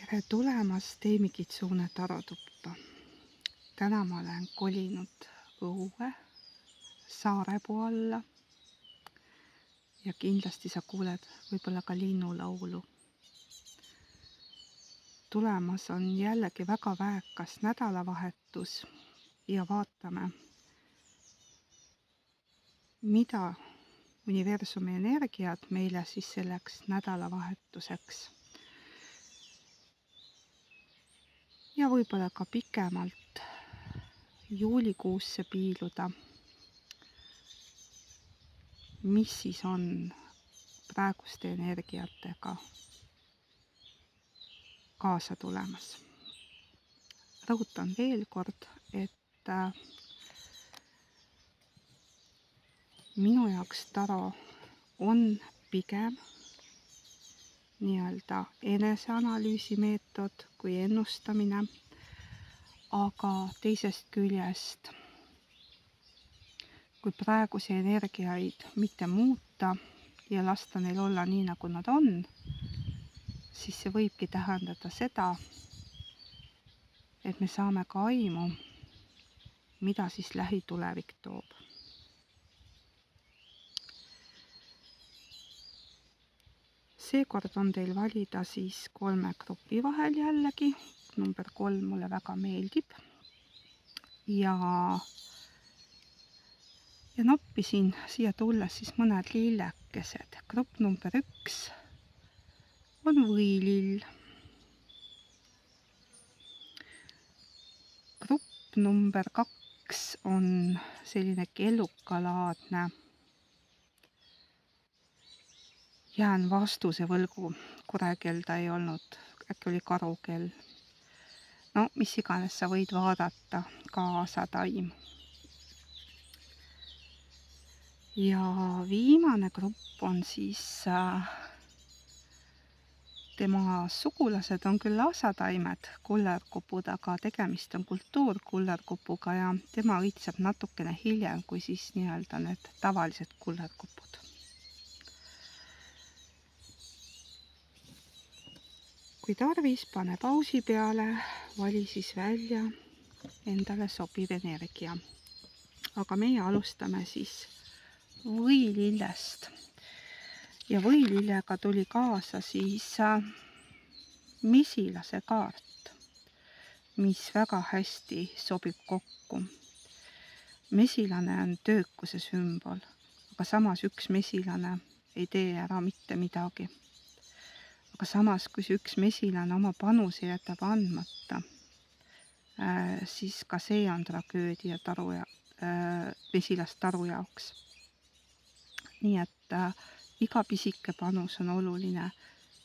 Tere tulemast Teimi Kitsune tarotuppa. Täna ma olen kolinud õue Saarepuu alla ja kindlasti sa kuuled võib-olla ka linnulaulu. Tulemas on jällegi väga väekas nädalavahetus ja vaatame, mida universumi energiat meile siis selleks nädalavahetuseks ja võib-olla ka pikemalt juulikuusse piiluda, mis siis on praeguste energiatega kaasa tulemas. Rõhutan veel kord, et minu jaoks taro on pigem nii-öelda eneseanalüüsi meetod kui ennustamine, aga teisest küljest, kui praegusi energiaid mitte muuta ja lasta neil olla nii, nagu nad on, siis see võibki tähendada seda, et me saame ka aimu, mida siis lähitulevik toob. Seekord on teil valida siis 3 grupi vahel jällegi. Number 3 mulle väga meeldib. Ja noppisin siia tulles siis mõned lillekesed. Grupp number 1 on võilill. Grupp number 2 on selline kellukalaadne. Jään vastuse võlgu, kurekell ta ei olnud, äkki oli karukell. No, mis iganes sa võid vaadata, kaasa taim. Ja viimane grupp on siis, tema sugulased on küll aasataimed, kullerkupud, aga tegemist on kultuurkullerkupuga ja tema õitseb natukene hiljem kui siis nii-öelda need tavalised kullerkupud. Kui tarvis, pane pausi peale, vali siis välja endale sobiv energia. Aga meie alustame siis võilillest. Ja võilillega tuli kaasa siis mesilase kaart, mis väga hästi sobib kokku. Mesilane on töökuse sümbol, aga samas üks mesilane ei tee ära mitte midagi. Aga samas, kui üks mesilane oma panuse jätab andmata, siis ka see on tragöödia mesilast taru jaoks. Nii et iga pisike panus on oluline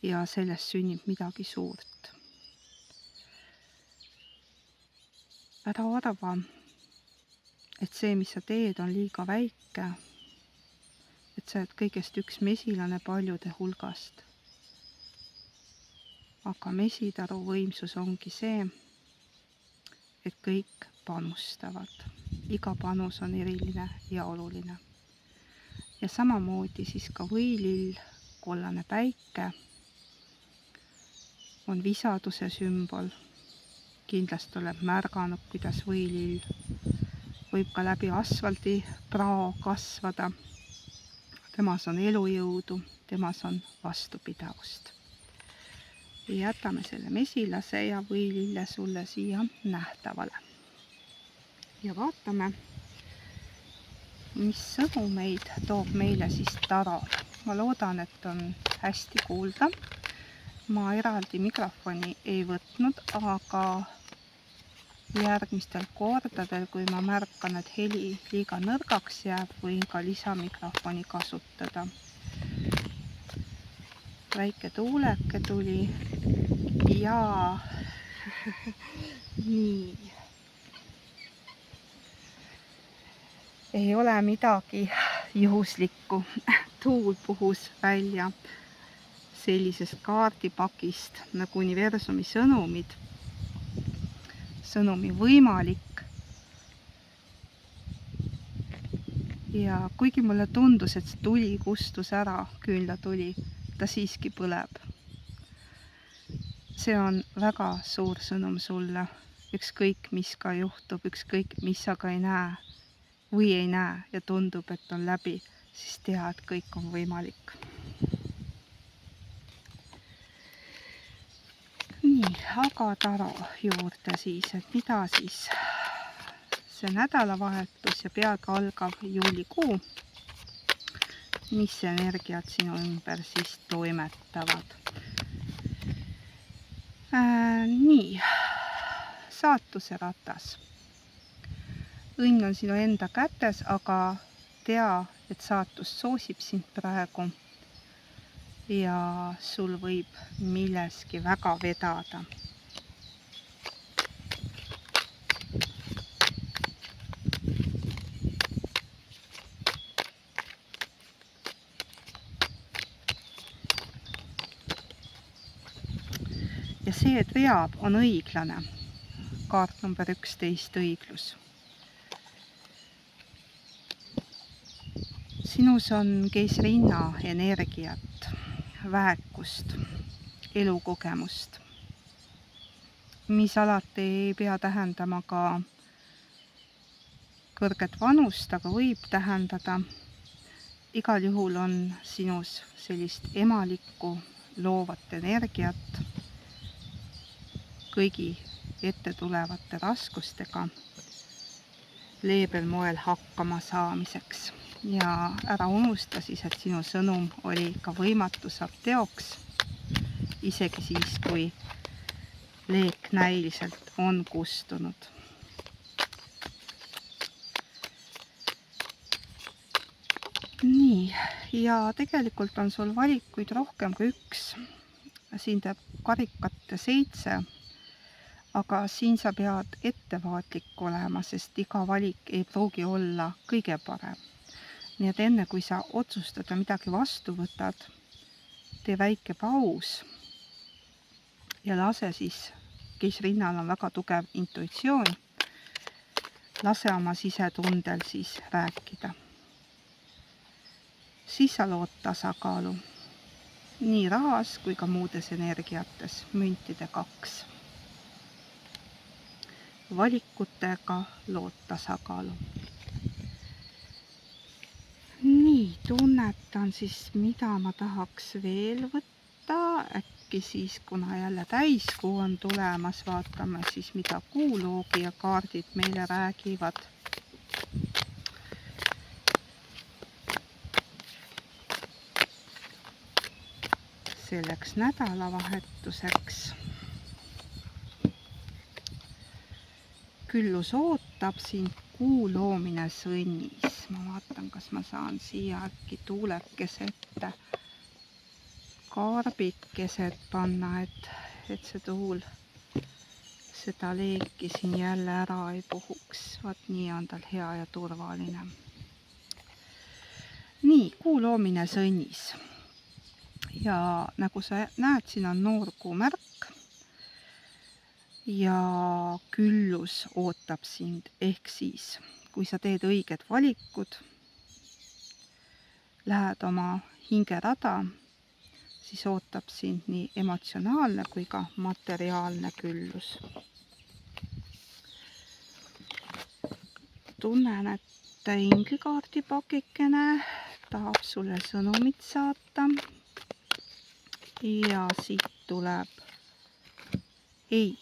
ja sellest sünnib midagi suurt. Ära arva, et see, mis sa teed, on liiga väike, et sa oled kõigest üks mesilane paljude hulgast. Aga mesitaru võimsus ongi see, et kõik panustavad. Iga panus on eriline ja oluline. Ja samamoodi siis ka võilill, kollane päike, on visaduse sümbol. Kindlasti oled märganud, kuidas võilill võib ka läbi asfaldi prao kasvada. Temas on elujõudu, temas on vastupidavust. Jätame selle mesilase ja võilille sulle siia nähtavale. Ja vaatame, mis sõnumeid toob meile siis taro. Ma loodan, et on hästi kuulda. Ma eraldi mikrofoni ei võtnud, aga järgmistel kordadel, kui ma märkan, et heli liiga nõrgaks jääb, võin ka lisamikrofoni kasutada. Väike tuuleke tuli ja nii. Ei ole midagi juhuslikku. Tuul puhus välja sellisest kaardipakist nagu universumi sõnumid. Sõnumi võimalik. Ja kuigi mulle tundus, et tuli kustus ära, küll ta tuli, ta siiski põleb. see on väga suur sõnum sulle, ükskõik mis ka juhtub, ükskõik mis sa ka ei näe või ei näe ja tundub, et on läbi, siis tea, et kõik on võimalik. Nii, aga Taro juurde siis, et mida siis see nädalavahetus ja peaaegu algav juulikuu, mis energiat sinu ümber siis toimetavad. Nii, saatuse ratas. Õnn on sinu enda kätes, aga tea, et saatus soosib sind praegu ja sul võib milleski väga vedada. Ja see, et veab, on õiglane. Kaart number 11, õiglus. Sinus on keisrinna energiat, väekust, elukogemust, mis alati ei pea tähendama ka kõrget vanust, aga võib tähendada. Igal juhul on sinus sellist emalikku loovat energiat kõigi ette tulevate raskustega leebel moel hakkama saamiseks. Ja ära unusta siis, et sinu sõnum oli ka võimatu saab teoks, isegi siis, kui leek näiliselt on kustunud. Nii, ja tegelikult on sul valikuid rohkem kui üks. Siin teeb karikate 7, aga siin sa pead ettevaatlik olema, sest iga valik ei pruugi olla kõige parem. Nii et enne, kui sa otsustada midagi vastu võtad, tee väike paus ja lase siis, keisrinnal on väga tugev intuitsioon, lase oma sisetundel siis rääkida. Siis sa lood tasakaalu nii rahas kui ka muudes energiates, müntide 2. Valikutega lood tasakaalu. Nii, tunnetan siis, mida ma tahaks veel võtta. Äkki siis, kuna jälle täiskuu on tulemas, vaatame siis, mida kuuloogi ja kaardid meile räägivad. Selleks nädalavahetuseks. Küllus ootab sind kuu loomine sõnnis. Ma vaatan, kas ma saan siia äkki tuulekese ette, karbikeset panna, et see tuul seda leeki siin jälle ära ei puhuks. Vaat nii on tal hea ja turvaline. Nii, kuu loomine sõnnis. Ja nagu sa näed, siin on noorkuu märk ja küllus ootab sind, ehk siis, kui sa teed õiged valikud, lähed oma hingerada, siis ootab sind nii emotsionaalne kui ka materiaalne küllus. Tunnen, et inglikaardipakikene tahab sulle sõnumit saata. Ja siit tuleb ei.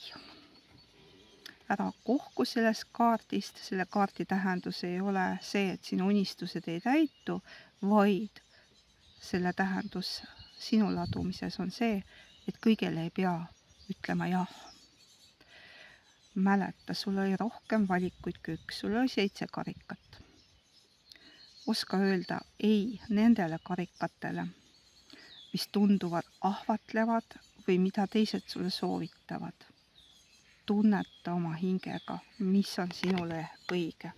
Ära kohku sellest kaardist, selle kaardi tähendus ei ole see, et sinu unistused ei täitu, vaid selle tähendus sinu ladumises on see, et kõigele ei pea ütlema jah. Mäleta, sul oli rohkem valikuid kui üks, sul oli 7 karikat. Oska öelda ei nendele karikatele, mis tunduvad ahvatlevad või mida teised sulle soovitavad. Tunneta oma hingega, mis on sinule õige.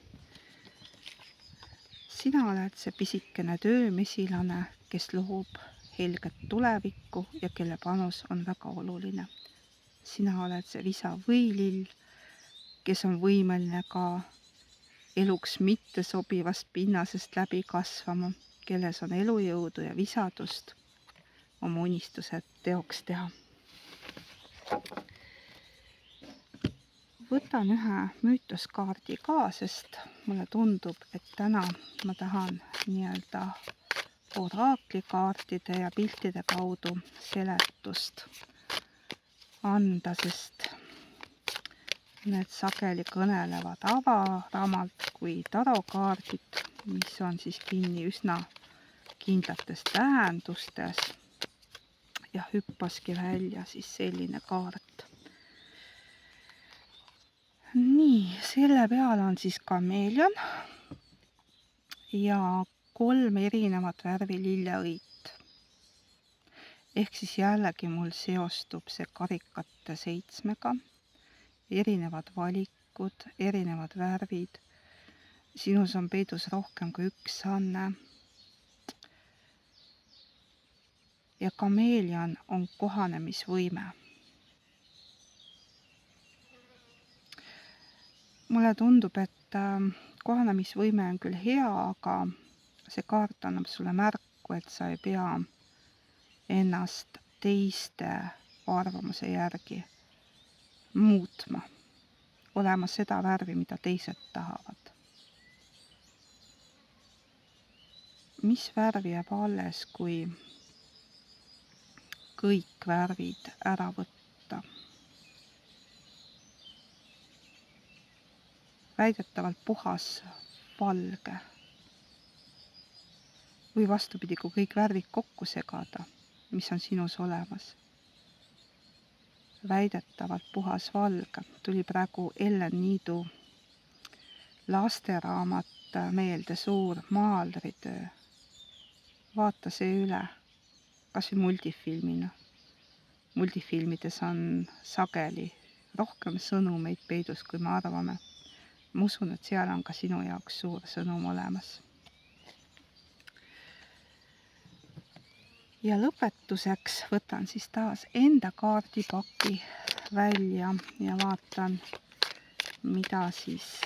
Sina oled see pisikene töömesilane, kes loob helget tulevikku ja kelle panus on väga oluline. Sina oled see visa võilill, kes on võimeline ka eluks mitte sobivast pinnasest läbi kasvama, kelles on elujõudu ja visadust oma unistused teoks teha. Võtan ühe müütoskaardi ka, sest mulle tundub, et täna ma tahan nii-öelda oraaklikaartide ja piltide kaudu seletust anda, sest need sageli kõnelevad avaramalt kui tarokaardid, mis on siis kinni üsna kindlates tähendustes ja hüppaski välja siis selline kaart. Nii, selle peal on siis kameelion ja 3 erinevat värvi lilleõit. Ehk siis jällegi mul seostub see karikate 7-ga, erinevad valikud, erinevad värvid. Sinus on peidus rohkem kui üks anne. Ja kameelion on kohanemisvõime. Mulle tundub, et kohanemisvõime on küll hea, aga see kaart annab sulle märku, et sa ei pea ennast teiste arvamuse järgi muutma, olema seda värvi, mida teised tahavad. Mis värvi jääb alles, kui kõik värvid ära võtta? Väidetavalt puhas valge. Või vastupidi, kui kõik värvid kokku segada, mis on sinus olemas. Väidetavalt puhas valge. Tuli praegu Ellen Niidu lasteraamat meelde, suur maalritöö. Vaata see üle, kas või multifilmina. Multifilmides on sageli rohkem sõnumeid peidus, kui me arvame. Ma usun, et seal on ka sinu jaoks suur sõnum olemas. Ja lõpetuseks võtan siis taas enda kaardipaki välja ja vaatan, mida siis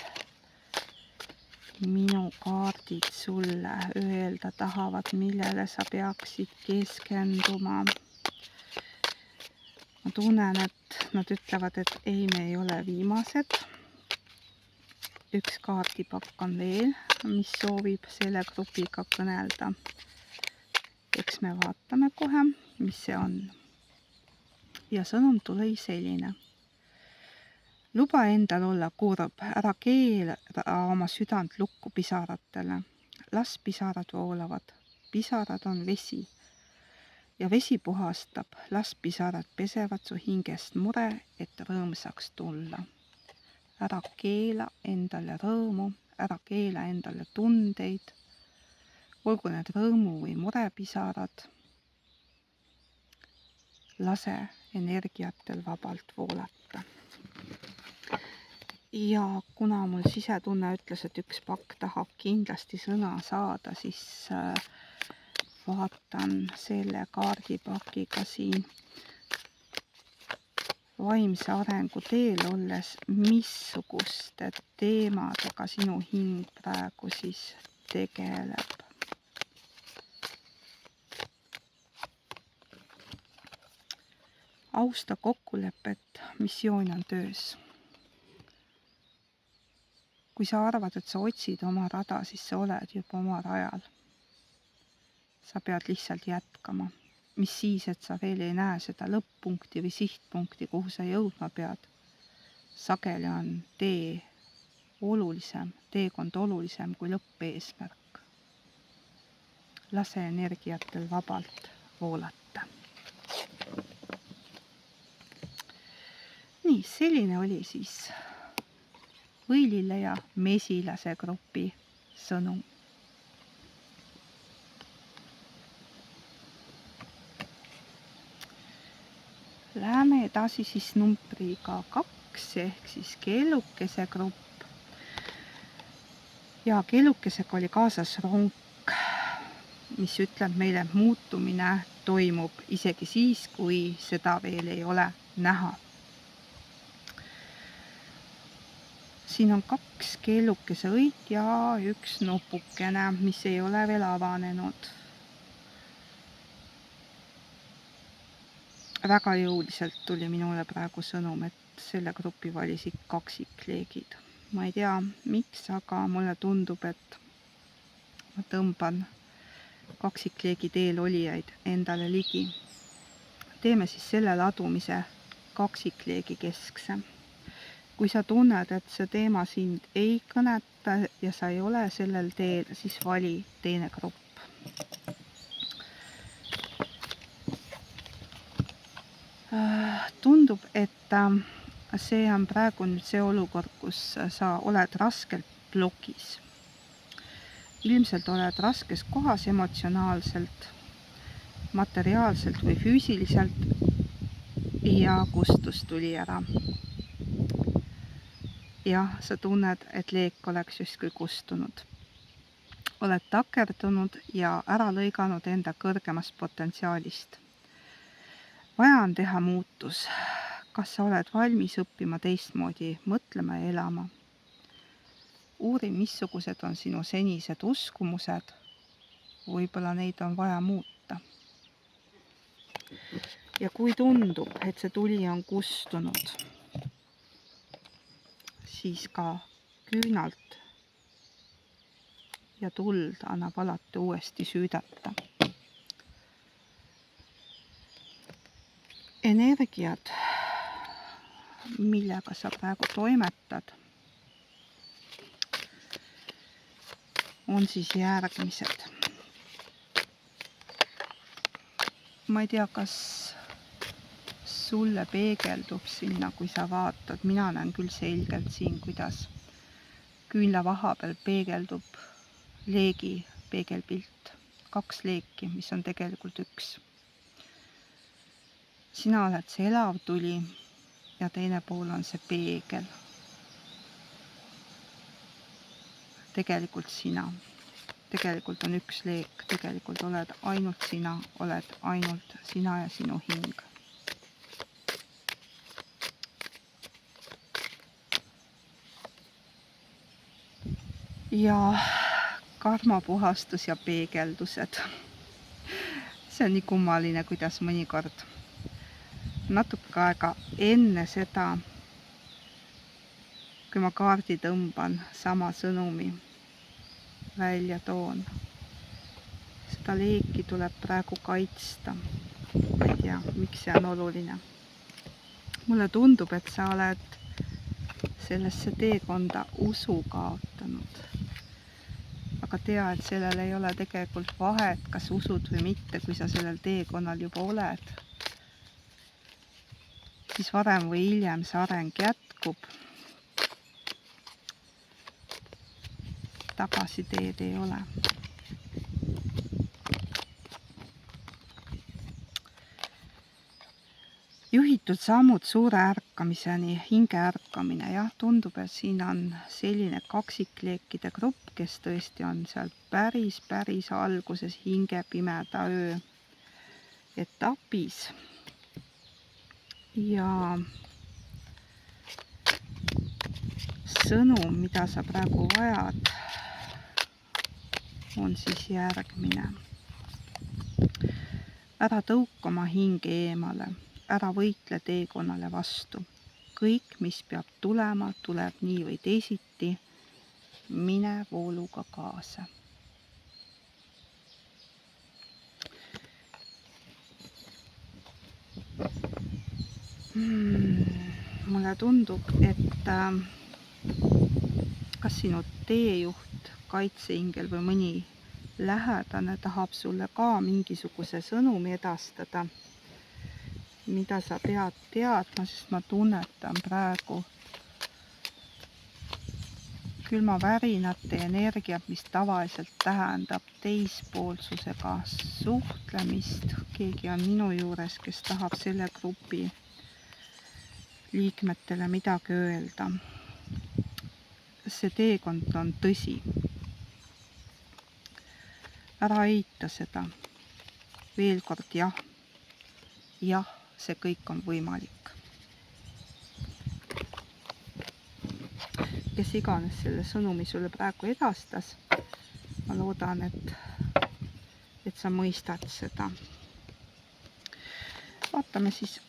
minu kaardid sulle öelda tahavad, millele sa peaksid keskenduma. Ma tunnen, et nad ütlevad, et ei, me ei ole viimased. Üks kaardipakk on veel, mis soovib selle grupiga kõnelda. Eks me vaatame kohe, mis see on. Ja sõnum tuli selline. Luba endal olla kurb, ära keela oma südant lukku pisaratele. Las pisarad voolavad. Pisarad on vesi. Ja vesi puhastab. Las pisarad pesevad su hingest mure, et rõõmsaks tulla. Ära keela endale rõõmu, ära keela endale tundeid, olgu need rõõmu või murepisarad. Lase energiatel vabalt voolata. Ja kuna mul sisetunne ütles, et üks pakk tahab kindlasti sõna saada, siis vaatan selle kaardipakiga siin vaimse arengu teel olles, missuguste teemadega sinu hing praegu siis tegeleb. Austa kokkulepet, missioon on töös. Kui sa arvad, et sa otsid oma rada, siis sa oled juba oma rajal. Sa pead lihtsalt jätkama. Mis siis, et sa veel ei näe seda lõpp-punkti või sihtpunkti, kuhu sa jõudma pead. Sageli on teekond olulisem kui lõppeesmärk. Lase energiatel vabalt voolata. Nii, selline oli siis võilille ja mesilase grupi sõnum. Läheme edasi siis numbriga 2 ehk siis kellukese grupp. Ja kellukesega oli kaasas ronk, mis ütleb meile, et muutumine toimub isegi siis, kui seda veel ei ole näha. Siin on 2 kellukese õit ja 1 nupukene, mis ei ole veel avanenud. väga jõuliselt tuli minule praegu sõnum, et selle grupi valisid kaksikleegid. Ma ei tea, miks, aga mulle tundub, et ma tõmban kaksikleegi teel olijaid endale ligi. Teeme siis selle ladumise kaksikleegi keskse. Kui sa tunned, et see teema sind ei kõneta ja sa ei ole sellel teel, siis vali teine grupp. Tundub, et see on praegu nüüd see olukord, kus sa oled raskelt blokis. Ilmselt oled raskes kohas emotsionaalselt, materiaalselt või füüsiliselt ja kustus tuli ära. Jah, sa tunned, et leek oleks justkui kustunud. Oled takerdunud ja ära lõiganud enda kõrgemast potentsiaalist. Vaja on teha muutus. Kas sa oled valmis õppima teistmoodi, mõtlema ja elama? Uuri, missugused on sinu senised uskumused. Võib-olla neid on vaja muuta. Ja kui tundub, et see tuli on kustunud, siis ka küünalt ja tuld annab alati uuesti süüdata. Energiad, millega sa praegu toimetad, on siis järgmised. Ma ei tea, kas sulle peegeldub sinna, kui sa vaatad. Mina näen küll selgelt siin, kuidas küünlavaha peal peegeldub leegi peegelpilt. 2 leeki, mis on tegelikult 1. Sina oled see elav tuli ja teine pool on see peegel. Tegelikult sina. Tegelikult on 1 leek. Tegelikult oled ainult sina. Oled ainult sina ja sinu hing. Ja karmapuhastus ja peegeldused. See on nii kummaline, kuidas mõnikord natuke aega enne seda, kui ma kaardi tõmban, sama sõnumi välja toon. Seda leeki tuleb praegu kaitsta. Ma ei tea, miks see on oluline. Mulle tundub, et sa oled sellesse teekonda usu kaotanud. Aga tea, et sellel ei ole tegelikult vahet, kas usud või mitte, kui sa sellel teekonnal juba oled. Siis varem või hiljem see areng jätkub. Tagasiteed ei ole. Juhitud sammud suure ärkamiseni, hinge ärkamine. Jah, tundub, et siin on selline kaksikleekide grupp, kes tõesti on seal päris alguses hinge pimeda öö etapis. Ja sõnum, mida sa praegu vajad, on siis järgmine. Ära tõuka oma hinge eemale, ära võitle teekonnale vastu. Kõik, mis peab tulema, tuleb nii või teisiti. Mine vooluga kaasa. Mulle tundub, et kas sinu teejuht, kaitseingel või mõni lähedane tahab sulle ka mingisuguse sõnumi edastada, mida sa pead teadma, sest ma tunnetan praegu külmavärinate energiat, mis tavaliselt tähendab teispoolsusega suhtlemist. Keegi on minu juures, kes tahab selle grupi liikmetele midagi öelda. See teekond on tõsi. Ära eita seda. Veel kord jah. Jah, see kõik on võimalik. Kes iganes selle sõnumi sulle praegu edastas, ma loodan, et sa mõistad seda. vaatame siis,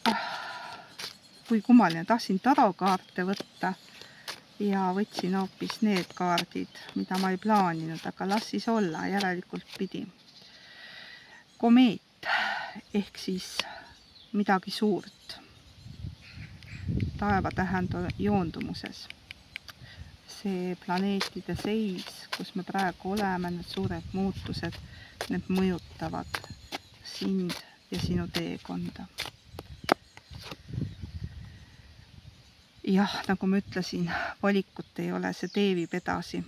kui kummaline, tahtsin tarokaarte võtta ja võtsin hoopis need kaardid, mida ma ei plaaninud, aga las siis olla, järelikult pidi. Komeet ehk siis midagi suurt taevatähend joondumuses. See planeetide seis, kus me praegu oleme, need suured muutused, need mõjutavad sind ja sinu teekonda. Jah, nagu ma ütlesin, valikut ei ole, see tee viib edasi.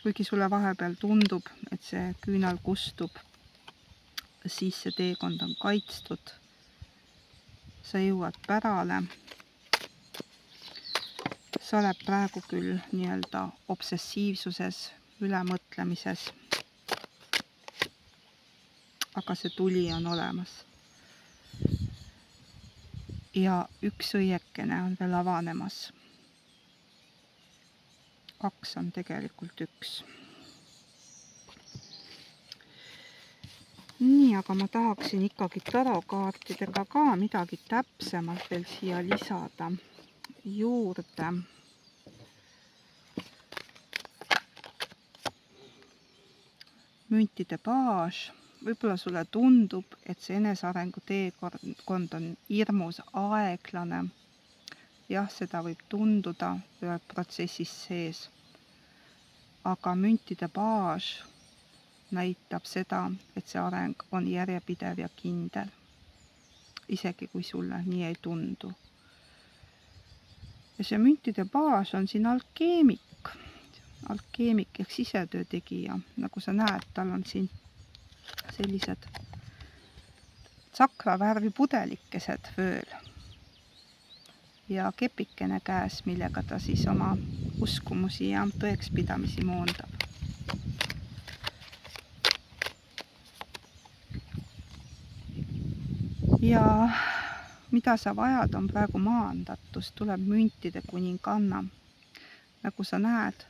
Kuigi sulle vahepeal tundub, et see küünal kustub, siis see teekond on kaitstud. Sa jõuad pärale. Sa oled praegu küll nii-öelda obsessiivsuses, ülemõtlemises. Aga see tuli on olemas. Ja üks õiekene on veel avanemas. 2 on tegelikult 1. Nii, aga ma tahaksin ikkagi tarokaartidega ka midagi täpsemalt veel siia lisada juurde. Müntide paas. Võib-olla sulle tundub, et see enesearengu teekond on hirmus aeglane. Jah, seda võib tunduda protsessis sees. Aga müntide baas näitab seda, et see areng on järjepidev ja kindel. Isegi kui sulle nii ei tundu. Ja see müntide baas on siin alkeemik. Alkeemik ehk sisetöö tegija. Nagu sa näed, tal on siin sellised sakravärvi pudelikesed vööl ja kepikene käes, millega ta siis oma uskumusi ja tõekspidamisi moondab. Ja mida sa vajad, on praegu maandatus, tuleb müntide kuninganna. Nagu sa näed,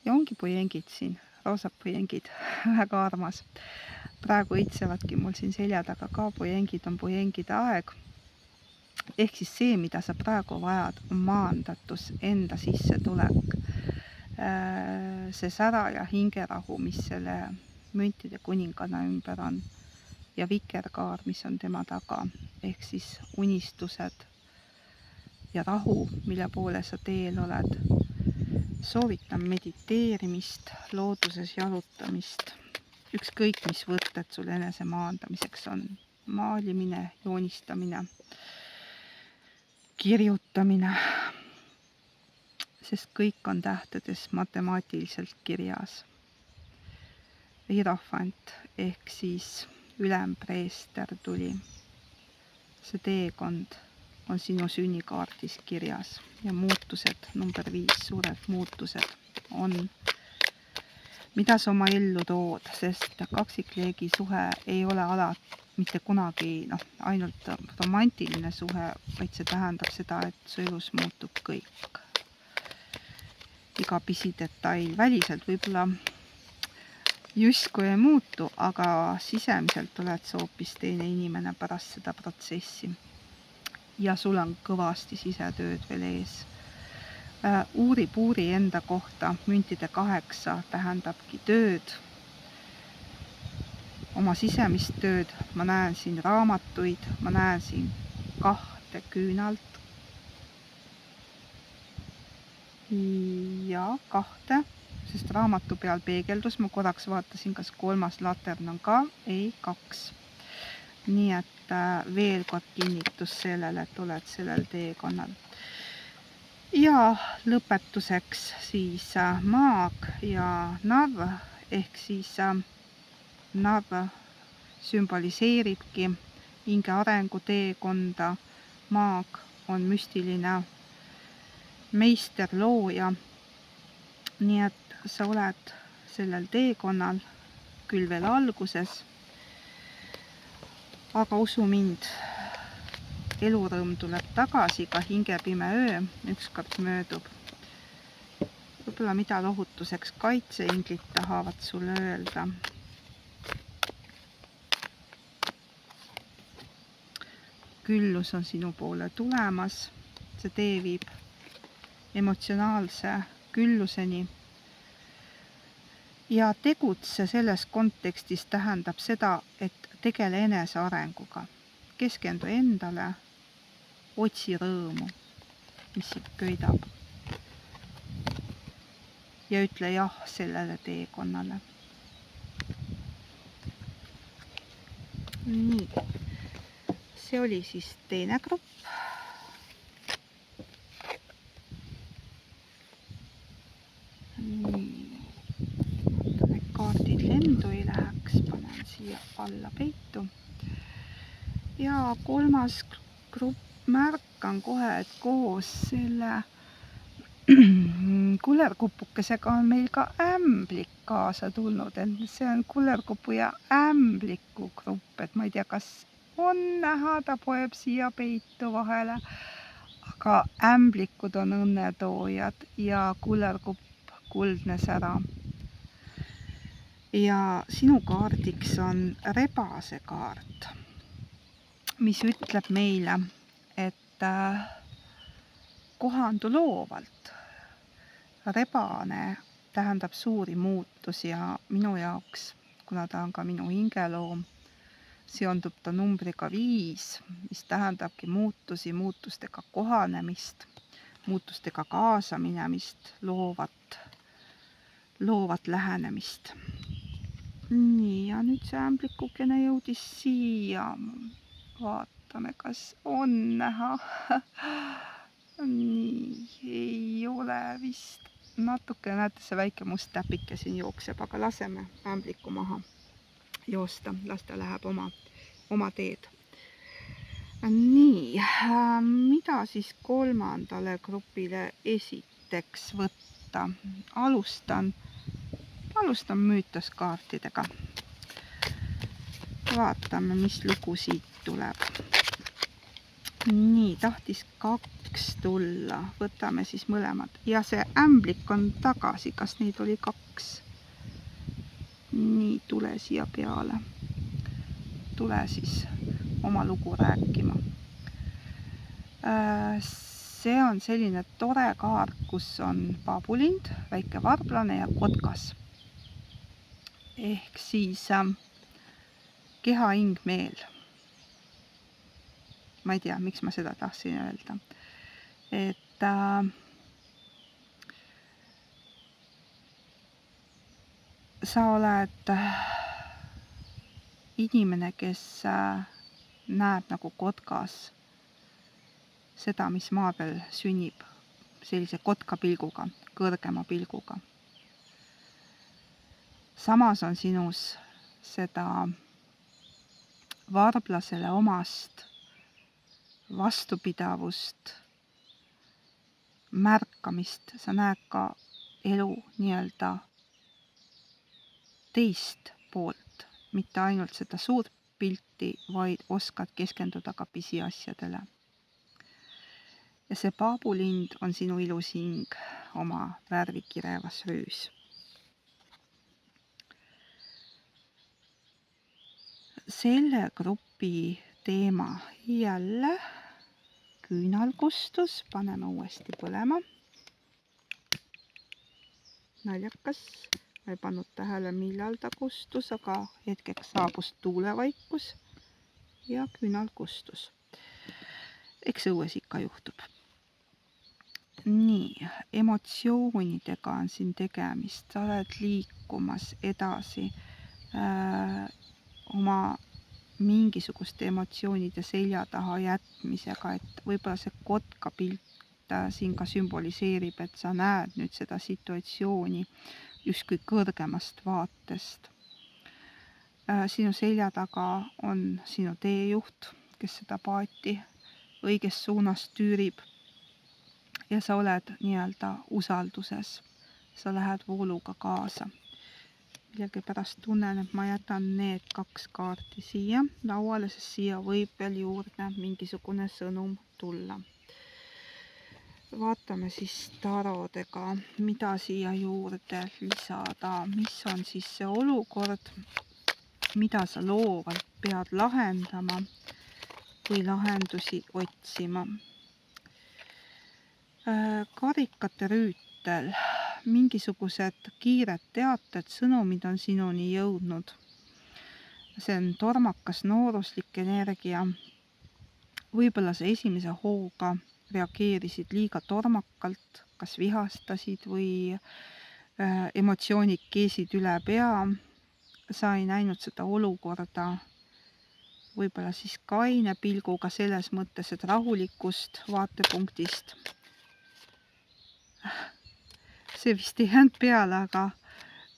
ja ongi pujengid siin, roosad pujengid, väga armas. Praegu õitsevadki mul siin selja taga ka pujengid, on pujengide aeg. Ehk siis see, mida sa praegu vajad, on maandatus, enda sissetulek. See sära ja hingerahu, mis selle müntide kuninganna ümber on. Ja vikerkaar, mis on tema taga. Ehk siis unistused ja rahu, mille poole sa teel oled. Soovitan mediteerimist, looduses jalutamist. Ükskõik, mis võtted sul enese maandamiseks on. Maalimine, joonistamine, kirjutamine. Sest kõik on tähtedes matemaatiliselt kirjas. Hierophant ehk siis ülempreester tuli. See teekond on sinu sünnikaardis kirjas ja muutused, number 5, suured muutused on, mida sa oma ellu tood, sest kaksikleegi suhe ei ole alati mitte kunagi ainult romantiline suhe, vaid see tähendab seda, et su elus muutub kõik. Iga pisidetail väliselt võib-olla justkui ei muutu, aga sisemiselt oled sa hoopis teine inimene pärast seda protsessi. Ja sul on kõvasti sisetööd veel ees. Uuri enda kohta, müntide 8 tähendabki tööd, oma sisemist tööd. Ma näen siin raamatuid, ma näen siin 2 küünalt. Ja 2, sest raamatu peal peegeldus, ma korraks vaatasin, kas 3. latern on ka, ei 2. Nii et veel kord kinnitus sellele, et oled sellel teekonnal. Ja lõpetuseks siis maag ja narv, ehk siis narv sümboliseeribki hinge arenguteekonda. Maag on müstiline meister, looja. Nii et sa oled sellel teekonnal küll veel alguses. Aga usu mind, elurõõm tuleb tagasi, ka hingepime öö ükskord möödub. Võib-olla mida lohutuseks kaitseinglid tahavad sulle öelda. küllus on sinu poole tulemas, see tee viib emotsionaalse külluseni ja tegutse selles kontekstis tähendab seda, et tegele enesearenguga, keskendu endale, otsi rõõmu, mis sind köidab ja ütle jah sellele teekonnale. Nii, see oli siis teine grupp. Need kaardid lendu ei läheks, panen siia alla peitu. Ja kolmas grupp märkan kohe, et koos selle kullerkupukesega on meil ka ämblik kaasa tulnud, et see on kullerkupu ja ämbliku grupp, et ma ei tea, kas on näha, ta poeb siia peitu vahele, aga ämblikud on õnnetoojad ja kullerkupp kuldne sära. Ja sinu kaardiks on rebase kaart, mis ütleb meile, et kohandu loovalt. Rebane tähendab suuri muutusi ja minu jaoks, kuna ta on ka minu hingeloom, seondub ta numbriga 5, mis tähendabki muutusi, muutustega kohanemist, muutustega kaasaminemist, loovat lähenemist. Nii, ja nüüd see ämblikukene jõudis siia. Vaatame, kas on näha. Nii, ei ole vist. Natuke näete, see väike must täpike siin jookseb, aga laseme ämbliku maha joosta. Las ta läheb oma teed. Nii, mida siis kolmandale grupile esiteks võtta? Alustan müütoskaartidega. Vaatame, mis lugu siit tuleb. Nii, tahtis 2 tulla. Võtame siis mõlemad. Ja see ämblik on tagasi. Kas neid oli 2? Nii, tule siia peale. Tule siis oma lugu rääkima. See on selline tore kaart, kus on paabulind, väike varblane ja kotkas. Ehk siis keha, hing, meel. Ma ei tea, miks ma seda tahtsin öelda. Et sa oled inimene, kes näeb nagu kotkas seda, mis maa peal sünnib, sellise kotka pilguga, kõrgema pilguga. Samas on sinus seda varblasele omast vastupidavust, märkamist, sa näed ka elu nii-öelda teist poolt, mitte ainult seda suurt pilti, vaid oskad keskenduda ka pisiasjadele. Ja see paabulind on sinu ilus hing oma värvikirevas rüüs. Selle grupi teema jälle küünalkustus, paneme uuesti põlema. Naljakas, ma ei pannud tähele, millal ta kustus, aga hetkeks saabus tuulevaikus ja küünalkustus. Eks õues ikka juhtub. Nii, emotsioonidega on siin tegemist, sa oled liikumas edasi oma mingisuguste emotsioonide selja taha jätmisega, et võib-olla see kotka pilt siin ka sümboliseerib, et sa näed nüüd seda situatsiooni justkui kõrgemast vaatest. Sinu selja taga on sinu teejuht, kes seda paati õiges suunas tüürib ja sa oled nii-öelda usalduses. Sa lähed vooluga kaasa. Millegipärast tunnen, et ma jätan need 2 kaarti siia lauale, sest siia võib veel juurde mingisugune sõnum tulla. Vaatame siis tarodega, mida siia juurde lisada, mis on siis see olukord, mida sa loovalt pead lahendama või lahendusi otsima. Karikate rüütel. Mingisugused kiired teated, sõnumid on sinuni jõudnud. See on tormakas nooruslik energia. Võib-olla sa esimese hooga reageerisid liiga tormakalt, kas vihastasid või emotsioonid keesid üle pea. Sa ei näinud seda olukorda võib-olla siis kaine pilguga selles mõttes, et rahulikust vaatepunktist. See vist ei jäänud peale, aga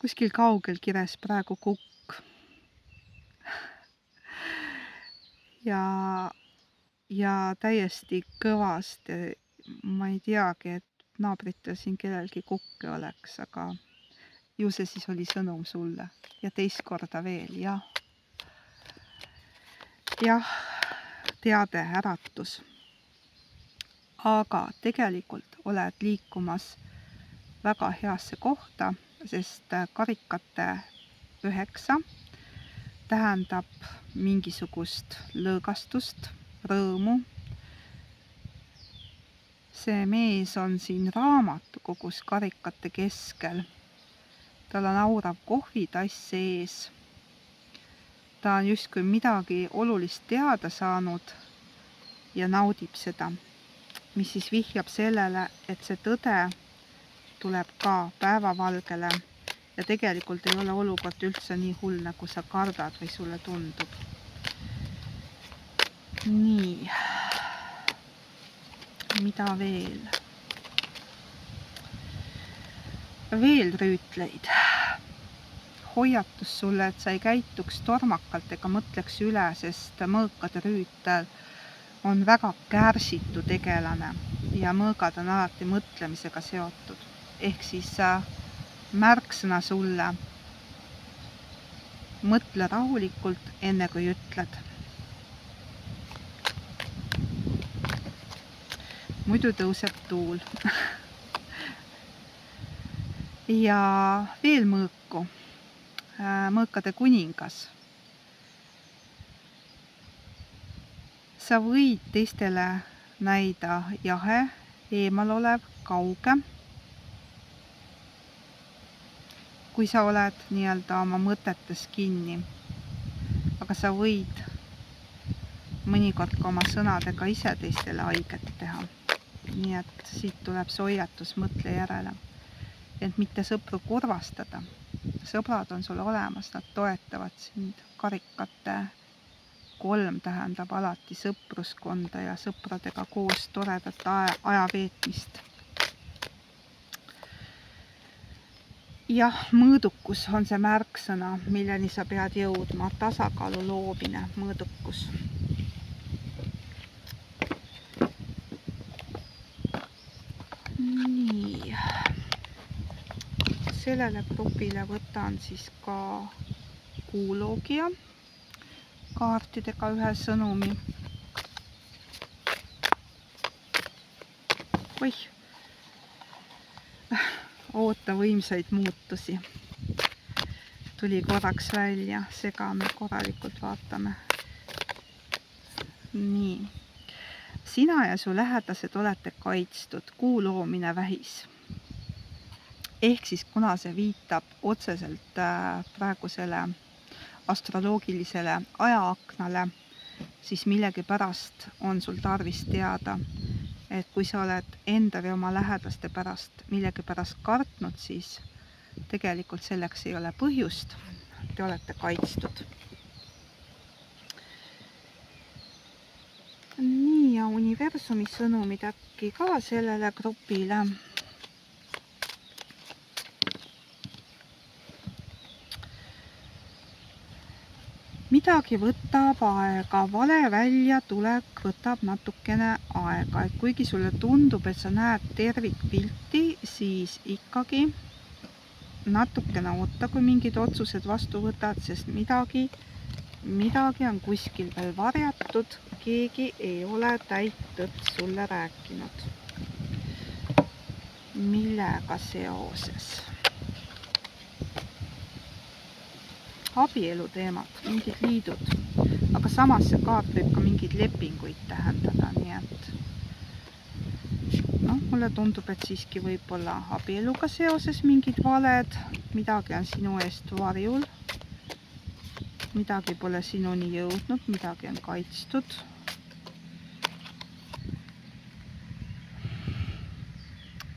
kuskil kaugel kires praegu kukk. Ja täiesti kõvasti, ma ei teagi, et naabritel siin kellelgi kukke oleks, aga ju see siis oli sõnum sulle ja teist korda veel, jah. Jah, teade, äratus. Aga tegelikult oled liikumas väga heasse kohta, sest karikate 9 tähendab mingisugust lõõgastust, rõõmu. See mees on siin raamatukogus karikate keskel. Tal on aurav kohvitass ees. Ta on justkui midagi olulist teada saanud ja naudib seda, mis siis vihjab sellele, et see tõde tuleb ka päevavalgele ja tegelikult ei ole olukord üldse nii hull, nagu sa kardad või sulle tundub. Nii, mida veel? Veel rüütleid. Hoiatus sulle, et sa ei käituks tormakalt ega mõtleks üle, sest mõõkade rüütel on väga kärsitu tegelane ja mõõgad on alati mõtlemisega seotud. Ehk siis märksõna sulle. Mõtle rahulikult, enne kui ütled. Muidu tõuseb tuul. Ja veel mõõku. Mõõkade kuningas. Sa võid teistele näida jahe, eemal olev, kauge. Kui sa oled nii-öelda oma mõtetes kinni. Aga sa võid mõnikord ka oma sõnadega ise teistele haiget teha. Nii et siit tuleb see hoiatus, mõtle järele. Et mitte sõpru kurvastada. Sõbrad on sul olemas, nad toetavad sind. Karikate 3 tähendab alati sõpruskonda ja sõpradega koos toredat aja veetmist. Jah, mõõdukus on see märksõna, milleni sa pead jõudma. Tasakaalu loomine, mõõdukus. Nii. Sellele grupile võtan siis ka kuuloogia kaartidega ühe sõnumi. Oih, oota võimsaid muutusi. Tuli korraks välja, segame korralikult, vaatame. Nii. Sina ja su lähedased olete kaitstud, kuu loomine vähis. Ehk siis kuna see viitab otseselt praegusele astroloogilisele ajaaknale, siis millegi pärast on sul tarvis teada, et kui sa oled enda või oma lähedaste pärast millegi pärast kartnud, siis tegelikult selleks ei ole põhjust, te olete kaitstud. Nii, ja universumi sõnumid äkki ka sellele grupile. Midagi võtab aega, vale väljatulek võtab natukene aega, et kuigi sulle tundub, et sa näed tervikpilti, siis ikkagi natukene oota, kui mingid otsused vastu võtad, sest midagi on kuskil veel varjatud, keegi ei ole täit tõtt sulle rääkinud. Millega seoses? Abielu teemad, mingid liidud. aga samas see kaart võib ka mingeid lepinguid tähendada, nii et noh, mulle tundub, et siiski võib-olla abieluga seoses mingid valed, midagi on sinu eest varjul, midagi pole sinuni jõudnud, midagi on kaitstud.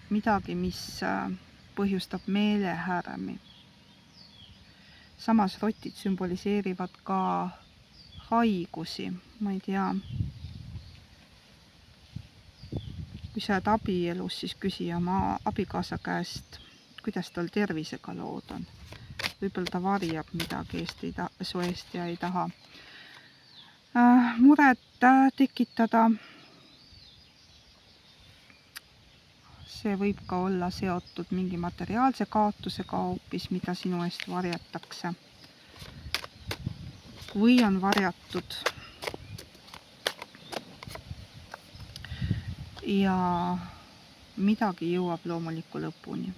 Midagi, mis põhjustab meelehärmi. Samas rotid sümboliseerivad ka haigusi, ma ei tea. Kui sa oled abielus, siis küsi oma abikaasa käest, kuidas tal tervisega lood on. Võib-olla ta varjab midagi su eest ja ei taha muret tekitada. See võib ka olla seotud mingi materiaalse kaotusega hoopis, mida sinu eest varjatakse. Või on varjatud. Ja midagi jõuab loomuliku lõpuni.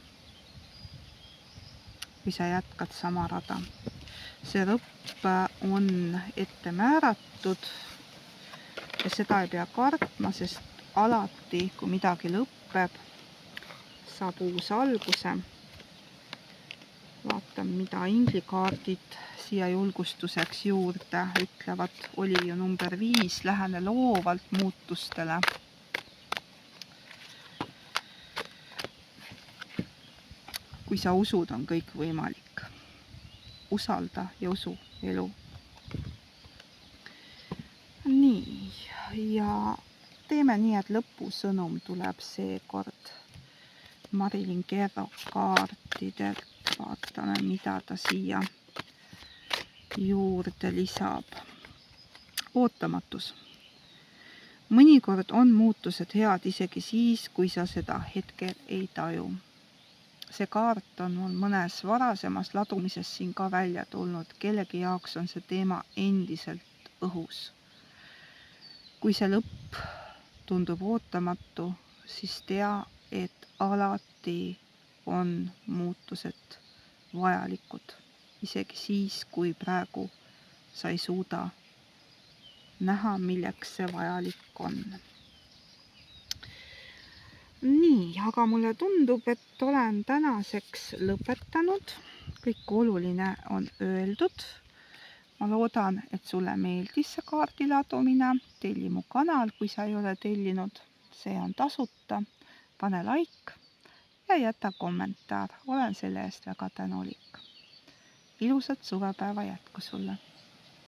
Kui sa jätkad sama rada. See lõpp on ette määratud ja seda ei pea kartma, sest alati, kui midagi lõpeb, saab uus alguse. Vaatan, mida inglikaardid siia julgustuseks juurde ütlevad. Oli ju number 5, lähene loovalt muutustele. Kui sa usud, on kõik võimalik. Usalda ja usu elu. Nii, ja teeme nii, et lõpusõnum tuleb seekord Marilyn Kerro kaartidelt. Vaatame, mida ta siia juurde lisab. Ootamatus. Mõnikord on muutused head isegi siis, kui sa seda hetkel ei taju. See kaart on mul mõnes varasemas ladumises siin ka välja tulnud. Kellegi jaoks on see teema endiselt õhus. Kui see lõpp tundub ootamatu, siis tea, et alati on muutused vajalikud. Isegi siis, kui praegu sa ei suuda näha, milleks see vajalik on. Nii, aga mulle tundub, et olen tänaseks lõpetanud. Kõik oluline on öeldud. Ma loodan, et sulle meeldis see kaardiladumine. Telli mu kanal, kui sa ei ole tellinud. See on tasuta. Pane like ja jäta kommentaar. Olen selle eest väga tänulik. Ilusat suvepäeva jätku sulle!